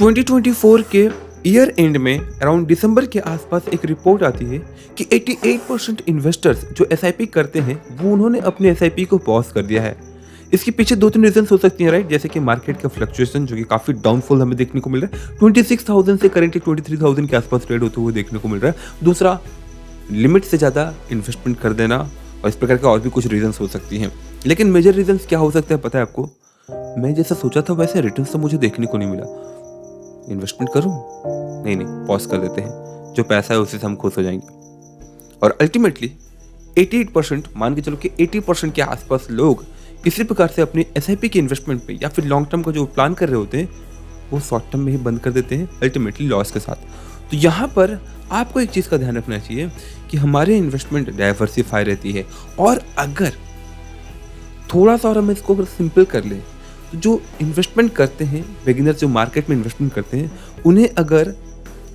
2024 के year and में around दिसंबर के आसपास एक रिपोर्ट आती है कि 88% इन्वेस्टर्स जो एसआईपी करते हैं वो उन्होंने अपने एसआईपी को पॉज कर दिया है। इसके पीछे दो तीन रीजन हो सकती हैं, राइट? जैसे कि मार्केट का फ्लक्चुएशन जो कि काफी डाउनफॉल हमें देखने को मिल रहा है, 26,000 से करेंटली 23,000 के आसपास ट्रेड होते हुए देखने को मिल रहा है। दूसरा, लिमिट से ज्यादा इन्वेस्टमेंट कर देना, और इस प्रकार के और भी कुछ रीजन हो सकती हैं। लेकिन मेजर रीजन क्या हो सकता है पता है आपको? मैं जैसा सोचा था वैसे रिटर्न तो मुझे देखने को नहीं मिला। इन्वेस्टमेंट करूं? नहीं, पॉज कर देते हैं। जो पैसा है उसी से हम खुश हो जाएंगे। और अल्टीमेटली 88%, मान के चलो कि 80% के आसपास लोग किसी प्रकार से अपनी एसआईपी के इन्वेस्टमेंट पे या फिर लॉन्ग टर्म का जो प्लान कर रहे होते हैं वो शॉर्ट टर्म में ही बंद कर देते हैं, अल्टीमेटली लॉस के साथ। तो यहाँ पर आपको एक चीज़ का ध्यान रखना चाहिए कि हमारे इन्वेस्टमेंट डाइवर्सिफाई रहती है। और अगर थोड़ा सा और हम इसको अगर सिंपल कर लें तो जो इन्वेस्टमेंट करते हैं बिगिनर्स, जो मार्केट में इन्वेस्टमेंट करते हैं, उन्हें अगर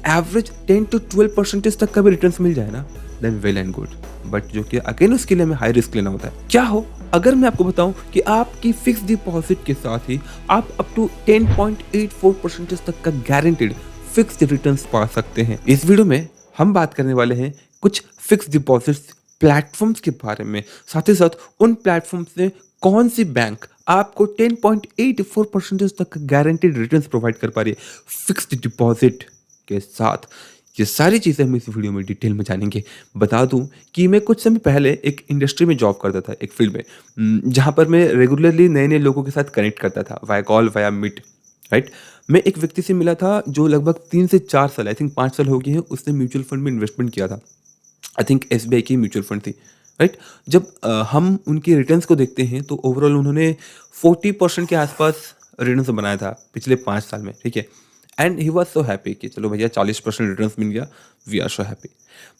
एवरेज 10 to 12% तक का भी रिटर्न्स मिल जाए ना, then well and good. But जो कि अगेन उसके लिए हमें हाई रिस्क लेना होता है। क्या हो अगर मैं आपको बताऊं कि आपकी फिक्स डिपॉजिट के साथ ही आप अप टू 10.84% तक का गारंटेड फिक्स्ड रिटर्न्स पा सकते हैं। इस वीडियो में हम बात करने वाले हैं कुछ फिक्स डिपॉजिट प्लेटफॉर्म्स के बारे में, साथ ही साथ उन प्लेटफॉर्म्स से कौन सी बैंक आपको 10.84% तक गारंटेड रिटर्न्स प्रोवाइड कर पा रही है फिक्स्ड डिपॉजिट के साथ। ये सारी चीज़ें हम इस वीडियो में डिटेल में जानेंगे। बता दूं कि मैं कुछ समय पहले एक इंडस्ट्री में जॉब करता था, एक फील्ड में, जहां पर मैं रेगुलरली नए नए लोगों के साथ कनेक्ट करता था via call, via meet, right. मैं एक व्यक्ति से मिला था जो लगभग 3 से 4 साल, आई थिंक 5 साल हो गए हैं, उसने म्यूचुअल फंड में इन्वेस्टमेंट किया था। आई थिंक एसबीआई की म्यूचुअल फंड थी, राइट। जब हम उनके रिटर्न्स को देखते हैं तो ओवरऑल उन्होंने 40% के आसपास रिटर्न्स बनाया था पिछले 5 साल में, ठीक है। And he was so happy कि चलो भैया 40% रिटर्न्स मिल गया, we are so happy.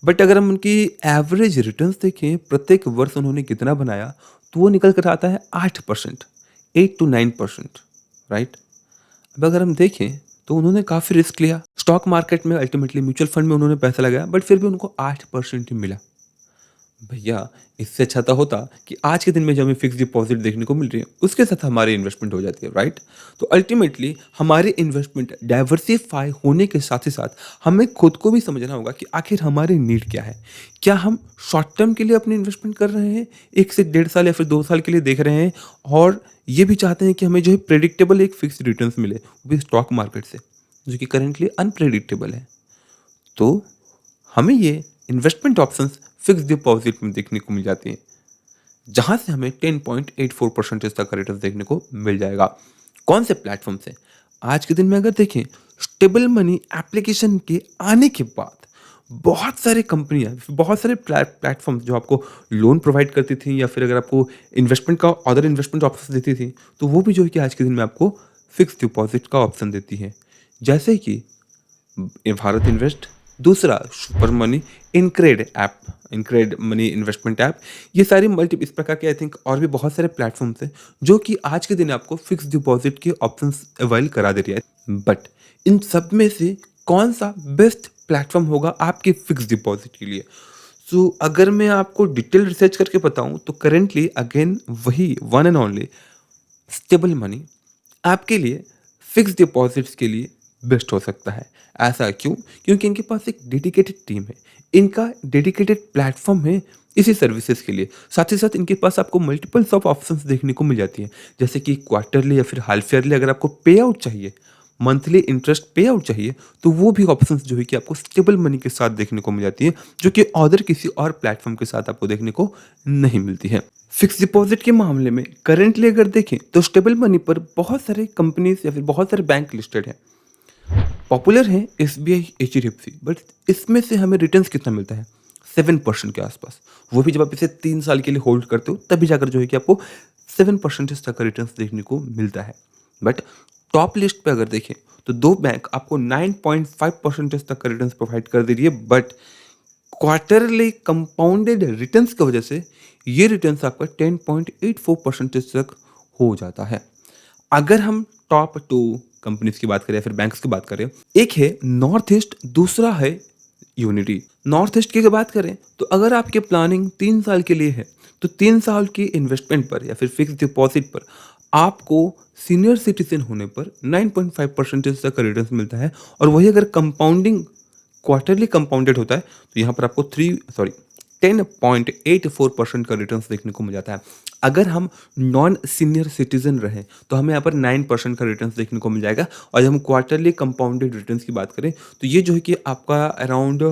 But अगर हम उनकी एवरेज रिटर्न्स देखें, प्रत्येक वर्ष उन्होंने कितना बनाया, तो वो निकल कर आता है 8%, 8 to 9%, राइट। अब अगर हम देखें तो उन्होंने काफ़ी रिस्क लिया स्टॉक मार्केट में, अल्टीमेटली म्यूचुअल फंड में उन्होंने पैसा लगाया, बट फिर भी उनको 8% ही मिला। भैया इससे अच्छा तो होता कि आज के दिन में जो हमें फिक्स डिपॉजिट देखने को मिल रही है उसके साथ हमारी इन्वेस्टमेंट हो जाती है, राइट। तो अल्टीमेटली हमारी इन्वेस्टमेंट डाइवर्सिफाई होने के साथ ही साथ हमें खुद को भी समझना होगा कि आखिर हमारी नीड क्या है। क्या हम शॉर्ट टर्म के लिए अपनी इन्वेस्टमेंट कर रहे हैं, 1 से 1.5 साल या फिर 2 साल के लिए देख रहे हैं, और ये भी चाहते हैं कि हमें जो है प्रेडिक्टेबल एक फिक्स रिटर्न मिले, वो भी स्टॉक मार्केट से, जो कि करेंटली अनप्रेडिक्टेबल है। तो हमें ये इन्वेस्टमेंट ऑप्शंस फिक्स डिपॉजिट में देखने को मिल जाती हैं, जहां से हमें 10.84% तक का रिटर्न देखने को मिल जाएगा। कौन से प्लेटफॉर्म से? आज के दिन में अगर देखें, स्टेबल मनी एप्लीकेशन के आने के बाद बहुत सारे कंपनियां, बहुत सारे प्लेटफॉर्म जो आपको लोन प्रोवाइड करती थी या फिर अगर आपको इन्वेस्टमेंट का अदर इन्वेस्टमेंट ऑप्शन देती थी, तो वो भी जो है कि आज के दिन में आपको फिक्स डिपॉजिट का ऑप्शन देती है। जैसे कि भारत इन्वेस्ट, दूसरा super money, InCred app, InCred money investment app, ये सारी मल्टी इस प्रकार के आई थिंक और भी बहुत सारे प्लेटफॉर्म्स हैं जो कि आज के दिन आपको फिक्स डिपॉजिट के ऑप्शंस अवेल करा दे रही है। बट इन सब में से कौन सा बेस्ट प्लेटफॉर्म होगा आपके फिक्स डिपॉजिट के लिए? सो अगर मैं आपको डिटेल रिसर्च करके बताऊं तो करेंटली अगेन वही one and only stable money आपके लिए फिक्स डिपॉजिट्स के लिए बेस्ट हो सकता है। ऐसा क्यों? क्योंकि इनके पास एक डेडिकेटेड टीम है, इनका डेडिकेटेड प्लेटफॉर्म है इसी सर्विसेज के लिए। साथ ही साथ इनके पास आपको मल्टीपल्स ऑफ ऑप्शंस देखने को मिल जाती हैं, जैसे कि क्वार्टरली या फिर हाफ ईयरली अगर आपको पे आउट चाहिए, मंथली इंटरेस्ट पे आउट चाहिए, तो वो भी ऑप्शंस जो है कि आपको स्टेबल मनी के साथ देखने को मिल जाती है, जो कि अदर किसी और प्लेटफॉर्म के साथ आपको देखने को नहीं मिलती है। फिक्स डिपॉजिट के मामले में करेंटली अगर देखें तो स्टेबल मनी पर बहुत सारे कंपनीज या फिर बहुत सारे बैंक लिस्टेड हैं। पॉपुलर है एसबीआई, एचडीएफसी, बट इसमें से हमें रिटर्न्स कितना मिलता है? 7% के आसपास। वो भी जब आप इसे 3 साल के लिए होल्ड करते हो तभी जाकर जो है कि आपको 7% तक का रिटर्न्स देखने को मिलता है। बट टॉप लिस्ट पे अगर देखें तो 2 बैंक आपको 9.5% तक का रिटर्न्स प्रोवाइड कर दे रही है, बट क्वार्टरली कंपाउंडेड रिटर्न्स की वजह से ये रिटर्न्स आपका 10.84% तक हो जाता है। अगर हम टॉप 2 कंपनीज की बात करें या फिर बैंक्स की बात करें, एक है नॉर्थ ईस्ट, दूसरा है यूनिटी। नॉर्थ ईस्ट की अगर बात करें तो अगर आपकी प्लानिंग 3 साल के लिए है तो 3 साल की इन्वेस्टमेंट पर या फिर फिक्स डिपॉजिट पर आपको सीनियर सिटीजन होने पर 9.5% तक का रिटर्न्स मिलता है। और वही अगर कंपाउंडिंग क्वार्टरली कंपाउंडेड होता है तो यहाँ पर आपको 10.84% का रिटर्न्स देखने को मिल जाता है। अगर हम नॉन सीनियर सिटीजन रहें तो हमें यहाँ पर 9% का रिटर्न्स देखने को मिल जाएगा। और जब हम क्वार्टरली कंपाउंडेड रिटर्न्स की बात करें तो ये जो है कि आपका अराउंड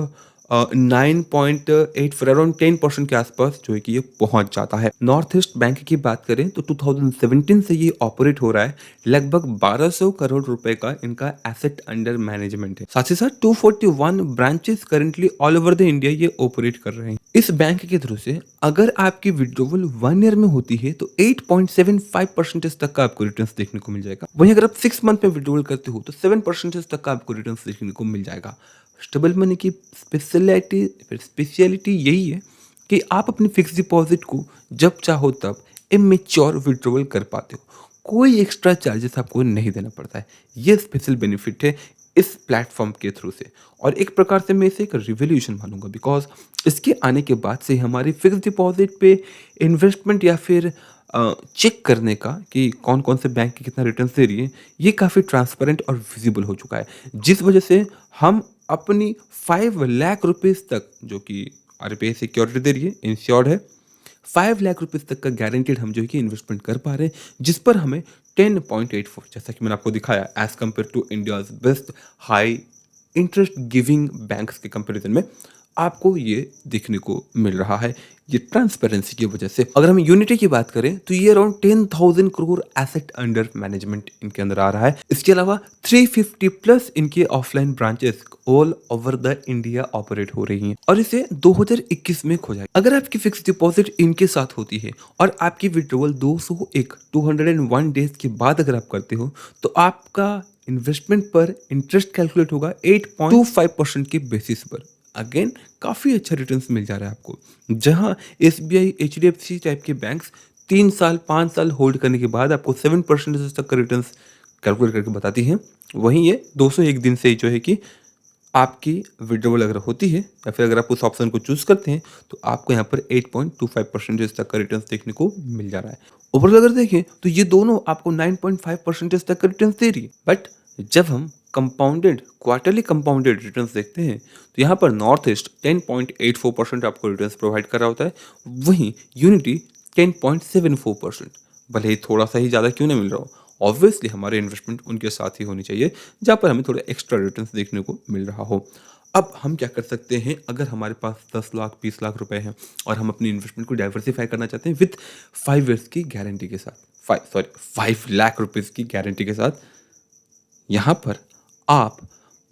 9.8 फिर अराउंड 10% के आसपास जो है कि ये पहुंच जाता है। नॉर्थ ईस्ट बैंक की बात करें तो 2017 से ये ऑपरेट हो रहा है। लगभग 1200 करोड़ रुपए का इनका एसेट अंडर मैनेजमेंट है। साथ ही साथ 241 branches currently all over the India ये ऑपरेट कर रहे हैं। इस बैंक के थ्रू से अगर आपकी विड्रॉवल 1 ईयर में होती है तो 8.75% तक का आपको रिटर्न्स देखने को मिल जाएगा। वहीं अगर आप 6 मंथ में विड्रॉवल करते हो तो 7% तक का आपको रिटर्न्स देखने को मिल जाएगा। स्टेबल मनी की स्पेशलिटी यही है कि आप अपनी फिक्स डिपॉजिट को जब चाहो तब इमेच्योर विड्रॉवल कर पाते हो। कोई एक्स्ट्रा चार्जेस आपको नहीं देना पड़ता है। ये स्पेशल बेनिफिट है इस प्लेटफॉर्म के थ्रू से। और एक प्रकार से मैं इसे एक रिवोल्यूशन मानूंगा, बिकॉज इसके आने के बाद से हमारी फिक्स डिपॉजिट पे इन्वेस्टमेंट या फिर चेक करने का कि कौन कौन से बैंक कितना रिटर्न दे रही है, ये काफ़ी ट्रांसपेरेंट और विजिबल हो चुका है। जिस वजह से हम अपनी 5 लाख रुपीज़ तक, जो कि आरबीआई सिक्योरिटी दे रही है, इंश्योर्ड है, 5 लाख रुपीज़ तक का गारंटेड हम जो है कि इन्वेस्टमेंट कर पा रहे हैं, जिस पर हमें 10.84 जैसा कि मैंने आपको दिखाया as compare to India's best high interest giving banks के कंपैरिजन में आपको ये देखने को मिल रहा है। ये ट्रांसपेरेंसी की वजह से। अगर हम यूनिटी की बात करें तो ये around 10,000 crore asset under management इनके अंदर आ रहा है। इसके अलावा 350 प्लस इनके offline branches all over the India operate हो रही हैं और इसे 2021 में खोजा है। अगर आपकी फिक्स डिपॉजिट इनके साथ होती है और आपकी विड्रॉवल 201 डेज के बाद अगर आप करते हो तो आपका इन्वेस्टमेंट पर इंटरेस्ट कैलकुलेट होगा 8.25% के बेसिस पर। अगेन काफ़ी अच्छा रिटर्न्स मिल जा रहा है आपको। जहां एसबीआई, एचडीएफसी टाइप के बैंक्स 3 साल 5 साल होल्ड करने के बाद आपको 7% तक का रिटर्न्स कैलकुलेट करके बताती हैं, वहीं ये 201 दिन से जो है कि आपकी विड्रॉवल अगर होती है या फिर अगर आप उस ऑप्शन को चूज करते हैं तो आपको यहाँ पर 8.25% तक का रिटर्न्स देखने को मिल जा रहा है। ओवरऑल अगर देखें तो ये दोनों आपको 9.5% तक का रिटर्न्स दे रही है। बट जब हम कंपाउंडेड क्वार्टरली कंपाउंडेड रिटर्न्स देखते हैं तो यहाँ पर नॉर्थ ईस्ट 10.84% आपको रिटर्न्स प्रोवाइड कर रहा होता है, वहीं यूनिटी 10.74%। भले ही थोड़ा सा ही ज़्यादा क्यों नहीं मिल रहा हो, ऑब्वियसली हमारे इन्वेस्टमेंट उनके साथ ही होनी चाहिए जहाँ पर हमें थोड़ा एक्स्ट्रा रिटर्न्स देखने को मिल रहा हो। अब हम क्या कर सकते हैं, अगर हमारे पास 10 लाख 20 लाख रुपए हैं और हम अपनी इन्वेस्टमेंट को डाइवर्सिफाई करना चाहते हैं विथ 5 ईयर्स की गारंटी के साथ, 5 लाख रुपीज़ की गारंटी के साथ, यहाँ पर आप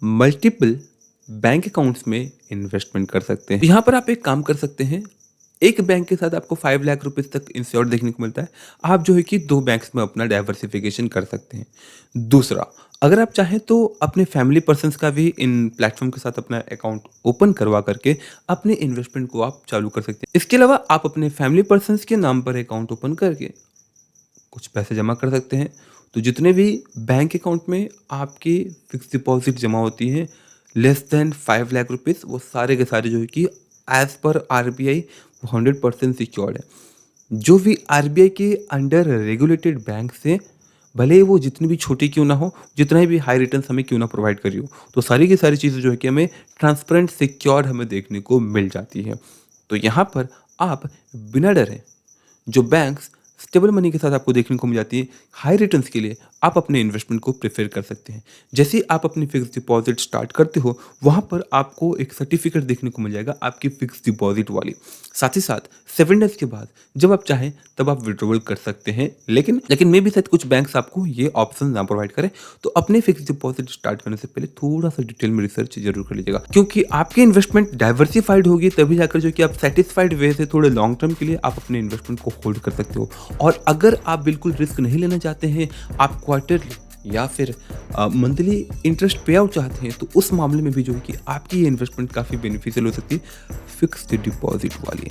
मल्टीपल बैंक अकाउंट्स में इन्वेस्टमेंट कर सकते हैं। यहाँ पर आप एक काम कर सकते हैं, एक बैंक के साथ आपको 5 लाख रुपीज़ तक इंश्योर देखने को मिलता है। आप जो है कि 2 बैंक्स में अपना डाइवर्सिफिकेशन कर सकते हैं। दूसरा, अगर आप चाहें तो अपने फैमिली पर्सन्स का भी इन प्लेटफॉर्म के साथ अपना अकाउंट ओपन करवा करके अपने इन्वेस्टमेंट को आप चालू कर सकते हैं। इसके अलावा आप अपने फैमिली पर्सन्स के नाम पर अकाउंट ओपन करके कुछ पैसे जमा कर सकते हैं। तो जितने भी बैंक अकाउंट में आपकी फिक्स डिपॉजिट जमा होती है लेस देन 5 लाख रुपीज़, वो सारे के सारे जो है कि एज पर आरबीआई 100% सिक्योर्ड है। जो भी आरबीआई के अंडर रेगुलेटेड बैंक से, भले ही वो जितनी भी छोटी क्यों ना हो, जितना भी हाई रिटर्न्स हमें क्यों ना प्रोवाइड करी हो, तो सारी की सारी चीज़ें जो है कि हमें ट्रांसपेरेंट सिक्योर्ड हमें देखने को मिल जाती है। तो यहाँ पर आप बिना डरे, जो बैंक्स स्टेबल मनी के साथ आपको देखने को मिल जाती है, हाई रिटर्न्स के लिए आप अपने इन्वेस्टमेंट को प्रेफर कर सकते हैं। जैसे ही आप अपनी फिक्स डिपॉजिट स्टार्ट करते हो, वहाँ पर आपको एक सर्टिफिकेट देखने को मिल जाएगा आपकी फिक्स डिपॉजिट वाली। साथ ही साथ 7 डेज के बाद जब आप चाहें तब आप विड्रॉवल कर सकते हैं। लेकिन मे भी शायद कुछ बैंक्स आपको ये ऑप्शन ना प्रोवाइड करें, तो अपने फिक्स डिपॉजिट स्टार्ट करने से पहले थोड़ा सा डिटेल में रिसर्च जरूर कर लीजिएगा, क्योंकि आपकी इन्वेस्टमेंट डाइवर्सिफाइड होगी तभी जाकर जो कि आप सेटिस्फाइड वे से थोड़े लॉन्ग टर्म के लिए आप अपने इन्वेस्टमेंट को होल्ड कर सकते हो। और अगर आप बिल्कुल रिस्क नहीं लेना चाहते हैं, आप क्वार्टरली या फिर मंथली इंटरेस्ट पे आउट चाहते हैं, तो उस मामले में भी जो है कि आपकी ये इन्वेस्टमेंट काफ़ी बेनिफिशियल हो सकती है फिक्स्ड डिपॉजिट वाली।